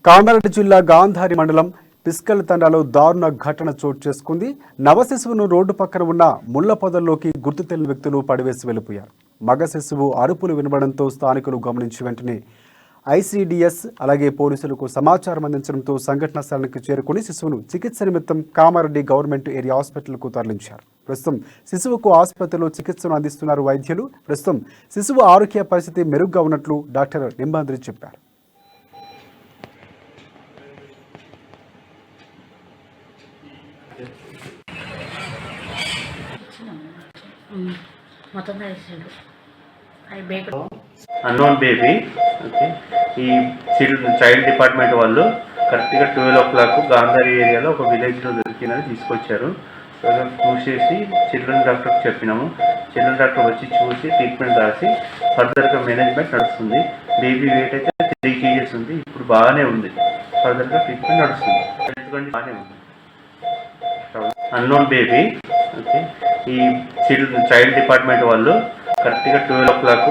కామారెడ్డి జిల్లా గాంధారి మండలం పిస్కల్ తండాలో దారుణ ఘటన చోటు చేసుకుంది. నవ శిశువును రోడ్డు పక్కన ఉన్న ముళ్ల పొదల్లోకి గుర్తు తెలియని వ్యక్తులు పడివేసి వెళ్లిపోయారు. మగ శిశువు అరుపులు వినబడంతో స్థానికులు గమనించి వెంటనే ఐసీడీఎస్ అలాగే పోలీసులకు సమాచారం అందించడంతో సంఘటనా స్థలానికి చేరుకుని శిశువును చికిత్స నిమిత్తం కామారెడ్డి గవర్నమెంట్ ఏరియా హాస్పిటల్కు తరలించారు. ప్రస్తుతం శిశువుకు ఆసుపత్రిలో చికిత్సను అందిస్తున్నారు వైద్యులు. ప్రస్తుతం శిశువు ఆరోగ్య పరిస్థితి మెరుగ్గా ఉన్నట్లు డాక్టర్ నింబాద్రి చెప్పారు. Unknown baby okay. ఈ చైల్డ్ డిపార్ట్మెంట్ వాళ్ళు కరెక్ట్గా 12 o'clock గాంధారి ఏరియాలో ఒక విలేజ్లో దొరికినది తీసుకొచ్చారు. చూసేసి చిల్డ్రన్ డాక్టర్కి చెప్పినాము. చిల్డ్రన్ డాక్టర్ వచ్చి చూసి ట్రీట్మెంట్ రాసి ఫర్దర్గా మేనేజ్మెంట్ నడుస్తుంది. బేబీ వెయిట్ అయితే 3 kgs ఉంది. ఇప్పుడు బాగానే ఉంది. ఫర్దర్గా ట్రీట్మెంట్ నడుస్తుంది. ఎందుకంటే బాగానే ఉంది. Unknown baby okay. ఈ చైల్డ్ డిపార్ట్మెంట్ వాళ్ళు కరెక్ట్గా 12 o'clock